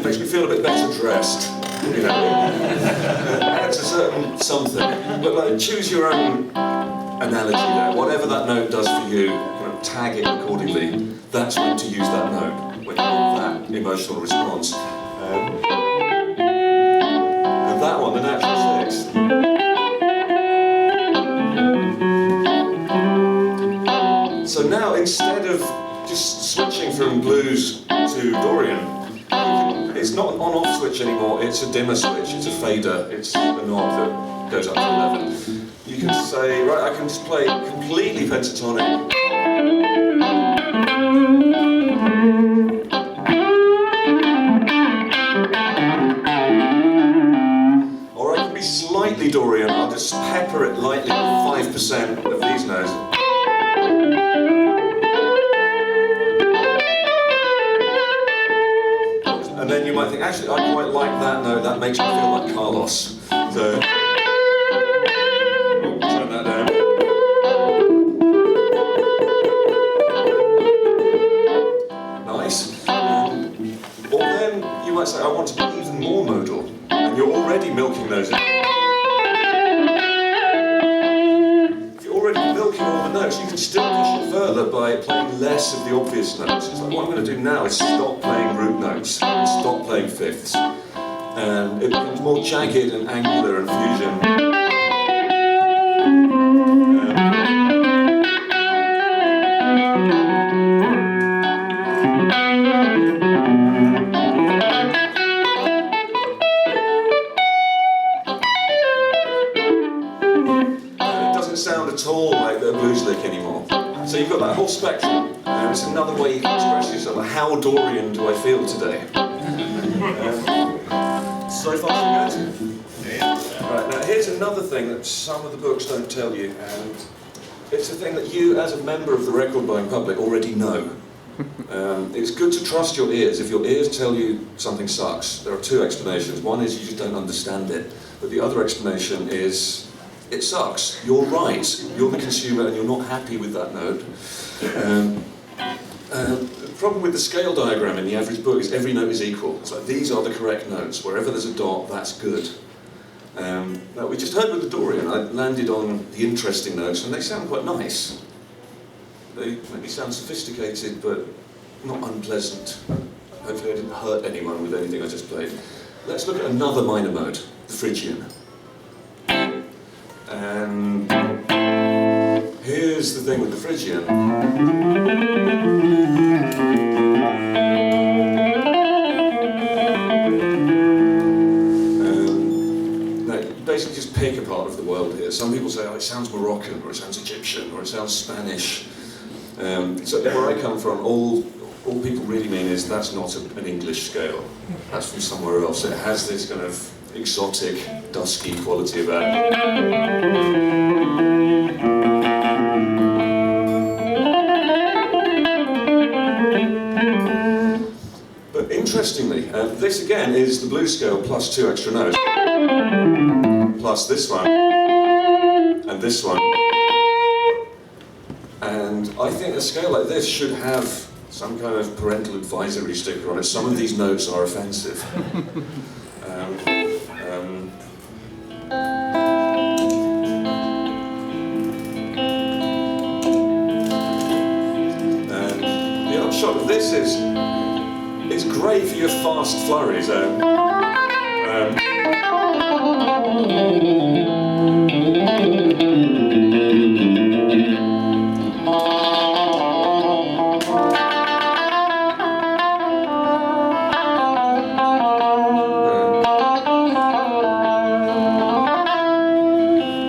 Makes me feel a bit better dressed. You know, adds a certain something. But like, choose your own analogy there. Whatever that note does for you, kind of tag it accordingly. That's when to use that note, when you want that emotional response. And that one, the natural six. So now, instead of just switching from blues to Dorian, it's not an on-off switch anymore, it's a dimmer switch, it's a fader, it's a knob that goes up to 11. You can say, right, I can just play completely pentatonic. Or I can be slightly Dorian, I'll just pepper it lightly with 5% of these notes. I think actually I quite like that note. That makes me feel like Carlos. So, turn that down. Nice. Or then you might say, I want to be even more modal, and you're already milking those. If you're already milking all the notes, you can still push it further by playing less of the obvious notes. It's like, what I'm going to do now is stop playing root notes and stop playing fifths. And it becomes more jagged and angular and fusion. Sound at all like the blues lick anymore. So you've got that whole spectrum, and it's another way you can express yourself. Like, how Dorian do I feel today? So far so good? Right, now here's another thing that some of the books don't tell you, and it's a thing that you, as a member of the record buying public, already know. It's good to trust your ears. If your ears tell you something sucks, there are two explanations. One is you just don't understand it, but the other explanation is it sucks. You're right. You're the consumer and you're not happy with that note. The problem with the scale diagram in the average book is every note is equal. It's like these are the correct notes. Wherever there's a dot, that's good. Now we just heard with the Dorian, I landed on the interesting notes and they sound quite nice. They make me sound sophisticated but not unpleasant. Hopefully I didn't hurt anyone with anything I just played. Let's look at another minor mode, the Phrygian. And here's the thing with the Phrygian. Now, you basically just pick a part of the world here. Some people say, oh, it sounds Moroccan, or it sounds Egyptian, or it sounds Spanish. So where I come from, all people really mean is that's not an English scale. That's from somewhere else. It has this kind of exotic, dusky quality about it. But interestingly, this again is the blues scale plus 2 extra notes, plus this one, and this one. And I think a scale like this should have some kind of parental advisory sticker on it. Some of these notes are offensive. Shot of this is, it's great for your fast flurries.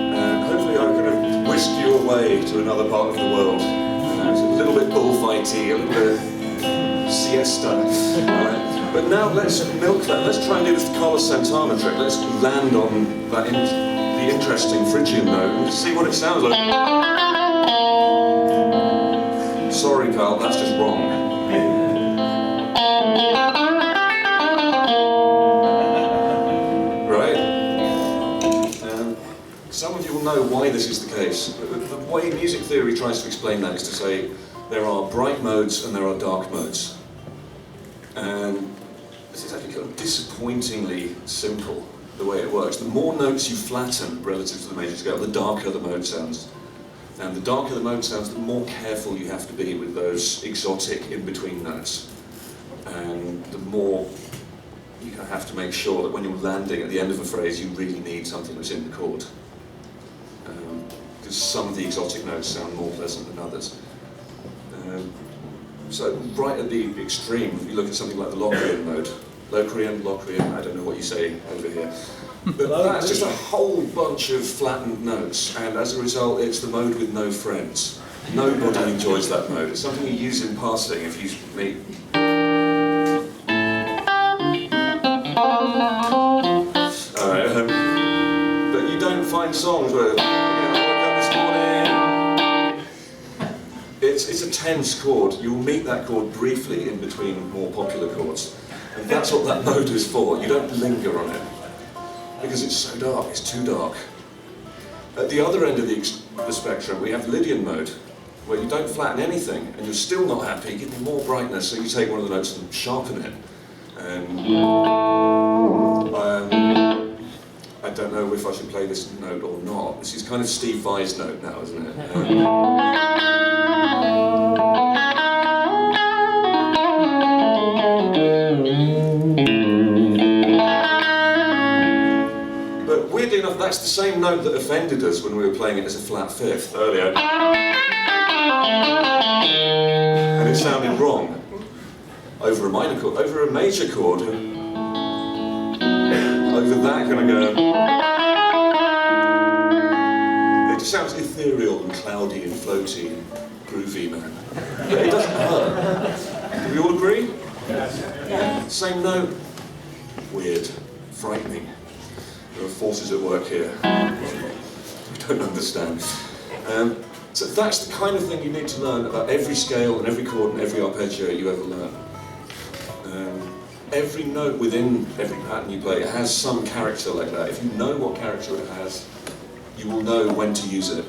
Hopefully I kind of whisk you away to another part of the world. It's a little bit bullfighty, a little bit siesta. But now let's milk that. Let's try and do this Carlos Santana trick. Let's land on that the interesting Phrygian note and see what it sounds like. Sorry, Carl, that's just wrong. Right? Some of you will know why this is the case. The way music theory tries to explain that is to say there are bright modes and there are dark modes. And this is actually kind of disappointingly simple, the way it works. The more notes you flatten relative to the major scale, the darker the mode sounds. And the darker the mode sounds, the more careful you have to be with those exotic in-between notes. And the more you kind of have to make sure that when you're landing at the end of a phrase, you really need something that's in the chord. Because some of the exotic notes sound more pleasant than others. So right at the extreme, if you look at something like the Locrian mode, Locrian, I don't know what you say over here, but that's just a whole bunch of flattened notes, and as a result it's the mode with no friends. Nobody enjoys that mode. It's something you use in passing if you meet. Alright, but you don't find songs where, I woke up this morning. It's a tense chord. You will meet that chord briefly in between more popular chords. And that's what that mode is for. You don't linger on it. Because it's so dark, it's too dark. At the other end of the spectrum, we have Lydian mode, where you don't flatten anything, and you're still not happy, give me more brightness, so you take one of the notes and sharpen it. And I don't know if I should play this note or not. This is kind of Steve Vai's note now, isn't it? But weirdly enough, that's the same note that offended us when we were playing it as a flat fifth earlier. And it sounded wrong. Over a minor chord, over a major chord, over that kind of go. It just sounds ethereal and cloudy and floaty and groovy, man. But it doesn't hurt. Do we all agree? Yes. Same note. Weird. Frightening. There are forces at work here. We don't understand. So that's the kind of thing you need to learn about every scale and every chord and every arpeggio you ever learn. Every note within every pattern you play has some character like that. If you know what character it has, you will know when to use it.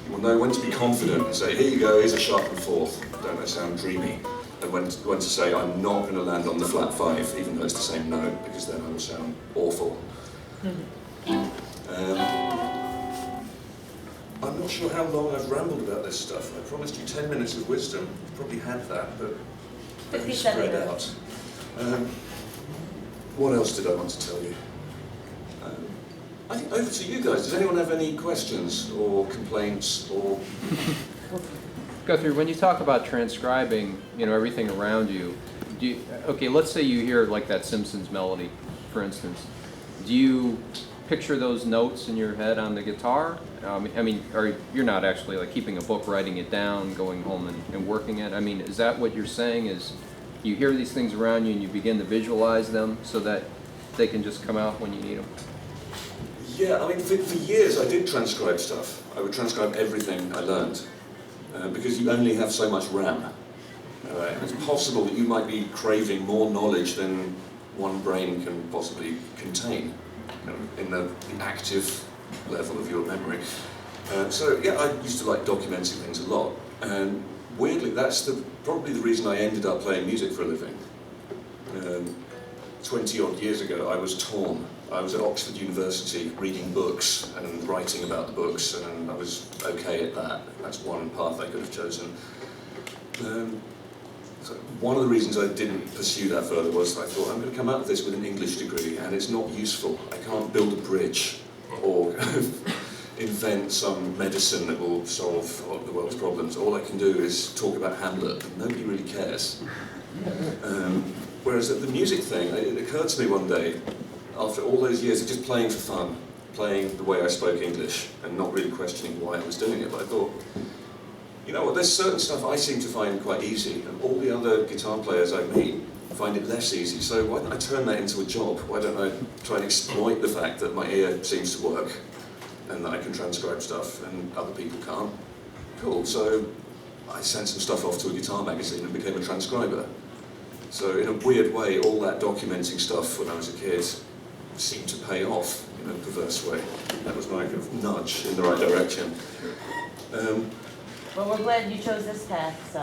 You will know when to be confident and say, here you go, here's a sharpened fourth. Don't that sound dreamy? And when to say, I'm not going to land on the flat five, even though it's the same note, because then I will sound awful. I'm not sure how long I've rambled about this stuff. I promised you 10 minutes of wisdom. You probably had that, but very spread out. What else did I want to tell you? I think over to you guys. Does anyone have any questions or complaints or? Guthrie, when you talk about transcribing, everything around you, okay, let's say you hear like that Simpsons melody, for instance. Do you picture those notes in your head on the guitar? Or you're not actually like keeping a book, writing it down, going home and working it? Is that what you're saying is you hear these things around you and you begin to visualize them so that they can just come out when you need them? Yeah, for years I did transcribe stuff. I would transcribe everything I learned because you only have so much RAM. And it's possible that you might be craving more knowledge than one brain can possibly contain in the active level of your memory. So yeah, I used to like documenting things a lot, and weirdly that's probably the reason I ended up playing music for a living. 20 odd years ago I was torn. I was at Oxford University reading books and writing about the books, and I was okay at that. That's one path I could have chosen. So one of the reasons I didn't pursue that further was I thought I'm going to come out of this with an English degree and it's not useful. I can't build a bridge or invent some medicine that will solve the world's problems. All I can do is talk about Hamlet, and nobody really cares. Whereas the music thing, it occurred to me one day, after all those years of just playing for fun, playing the way I spoke English and not really questioning why I was doing it, but I thought, you know what, there's certain stuff I seem to find quite easy, and all the other guitar players I meet find it less easy, so why don't I turn that into a job? Why don't I try and exploit the fact that my ear seems to work, and that I can transcribe stuff, and other people can't? Cool, so I sent some stuff off to a guitar magazine and became a transcriber. So in a weird way, all that documenting stuff when I was a kid seemed to pay off in a perverse way. That was my kind of nudge in the right direction. Well, we're glad you chose this path, so.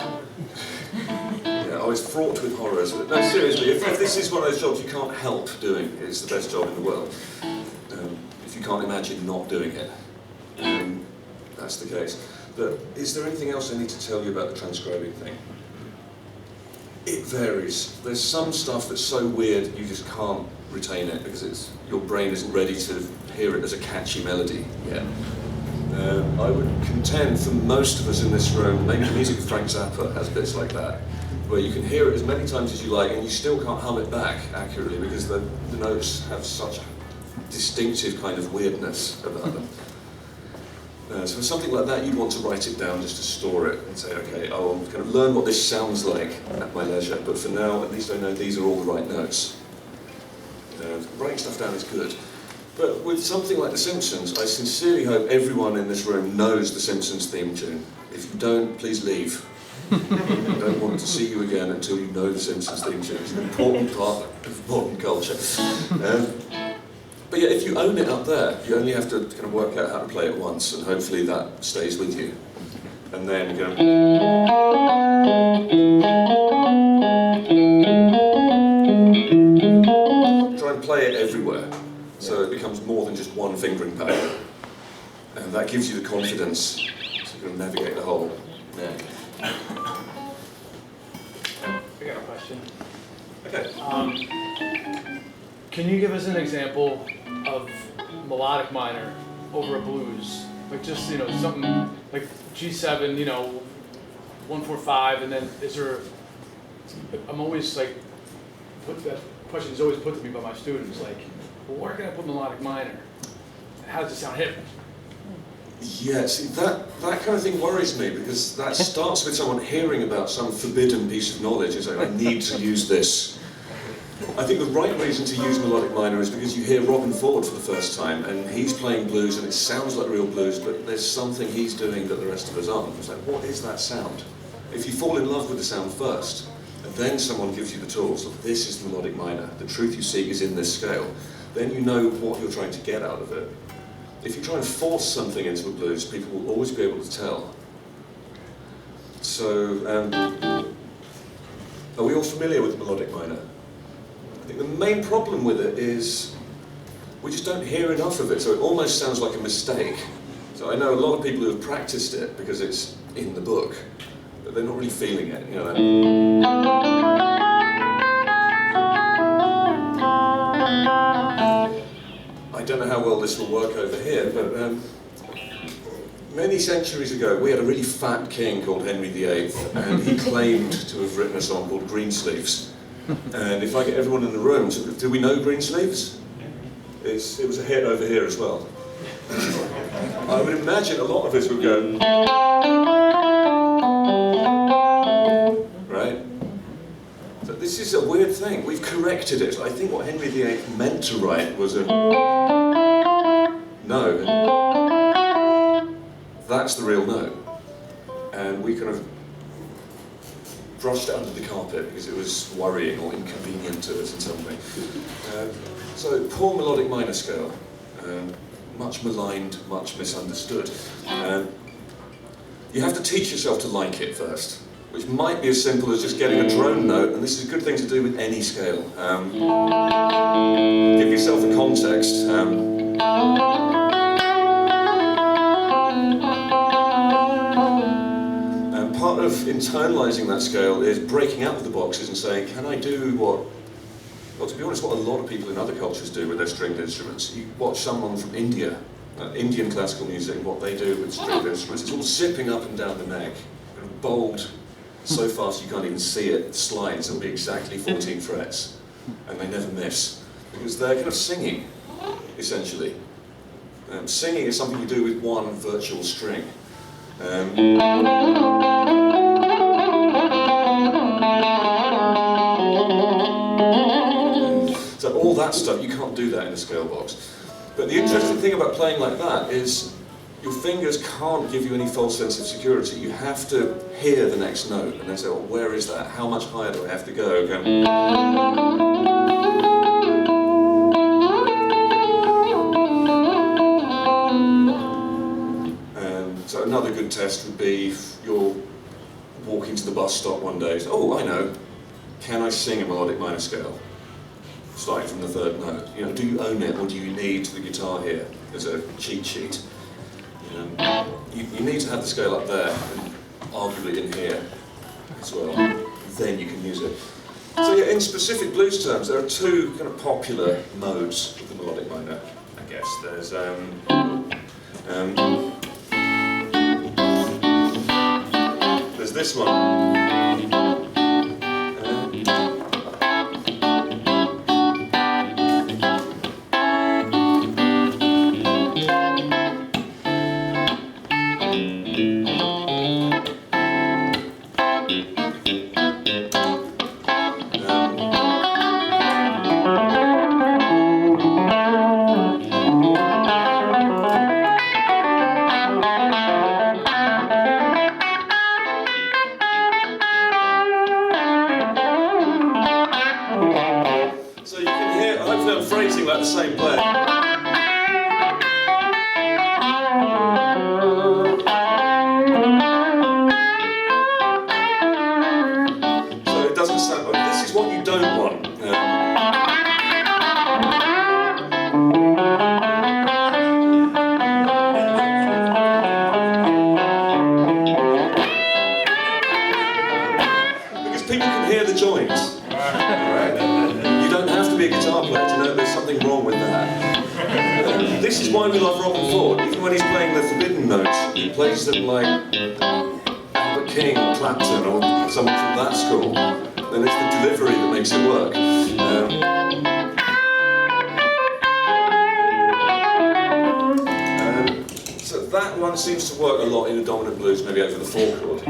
Yeah, I was fraught with horrors. But no, seriously, if this is one of those jobs you can't help doing, it's the best job in the world. If you can't imagine not doing it, that's the case. But is there anything else I need to tell you about the transcribing thing? It varies. There's some stuff that's so weird you just can't retain it because your brain isn't ready to hear it as a catchy melody yet. I would contend for most of us in this room, maybe the music of Frank Zappa has bits like that, where you can hear it as many times as you like and you still can't hum it back accurately because the notes have such a distinctive kind of weirdness about them. So for something like that, you'd want to write it down just to store it and say, okay, I'll kind of learn what this sounds like at my leisure, but for now, at least I know these are all the right notes. Writing stuff down is good. But with something like The Simpsons, I sincerely hope everyone in this room knows The Simpsons theme tune. If you don't, please leave. I don't want to see you again until you know the Simpsons theme tune. It's an important part of modern culture. But yeah, if you own it up there, you only have to kind of work out how to play it once, and hopefully that stays with you. And then you try and play it everywhere, so it becomes more than just one fingering pattern. And that gives you the confidence to kind of navigate the whole neck. I got a question. Okay. Can you give us an example of melodic minor over a blues? Like just, something like G7, 145, and then is there, I'm always like, that question is always put to me by my students, like, well, where can I put melodic minor? How does it sound hip? Yeah, see, that kind of thing worries me, because that starts with someone hearing about some forbidden piece of knowledge. It's like, I need to use this. I think the right reason to use melodic minor is because you hear Robin Ford for the first time, and he's playing blues, and it sounds like real blues, but there's something he's doing that the rest of us aren't. It's like, what is that sound? If you fall in love with the sound first, and then someone gives you the tools, look, this is the melodic minor, the truth you seek is in this scale, then you know what you're trying to get out of it. If you try and force something into a blues, people will always be able to tell. So, are we all familiar with melodic minor? I think the main problem with it is we just don't hear enough of it, so it almost sounds like a mistake. So I know a lot of people who have practiced it because it's in the book, but they're not really feeling it. I don't know how well this will work over here, but many centuries ago we had a really fat king called Henry VIII, and he claimed to have written a song called Greensleeves. And if I get everyone in the room, do we know Greensleeves? It was a hit over here as well. I would imagine a lot of us would go, right? So this is a weird thing. We've corrected it. I think what Henry VIII meant to write was a no. That's the real no. And we kind of brushed it under the carpet because it was worrying or inconvenient to us in some way. So poor melodic minor scale, much maligned, much misunderstood. You have to teach yourself to like it first, which might be as simple as just getting a drone note, and this is a good thing to do with any scale. Give yourself a context. Part of internalising that scale is breaking out of the boxes and saying, can I do well, to be honest, what a lot of people in other cultures do with their stringed instruments. You watch someone from India, Indian classical music, what they do with stringed instruments, it's all zipping up and down the neck, and bowled so fast you can't even see it. It slides, it'll be exactly 14 frets, and they never miss, because they're kind of singing, essentially. Singing is something you do with one virtual string. So all that stuff, you can't do that in a scale box. But the interesting thing about playing like that is your fingers can't give you any false sense of security. You have to hear the next note and then say, well, where is that? How much higher do I have to go? So another good test would be if you're walking to the bus stop one day, so, oh, I know, can I sing a melodic minor scale? Starting from the third note. Do you own it, or do you need the guitar here as a cheat sheet? You need to have the scale up there, and arguably in here as well. Then you can use it. So yeah, in specific blues terms, there are two kind of popular modes of the melodic minor, I guess. There's this one. phrasing like the same player. So it doesn't sound. This is what you don't want. Because people can hear the joints. You don't have to be a guitar player to know there's something wrong with that. This is why we love Robin Ford. Even when he's playing the forbidden notes, he plays them like Albert King or Clapton or someone from that school. Then it's the delivery that makes it work. So that one seems to work a lot in a dominant blues, maybe over the 4 chord.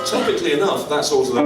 Topically enough, that's also the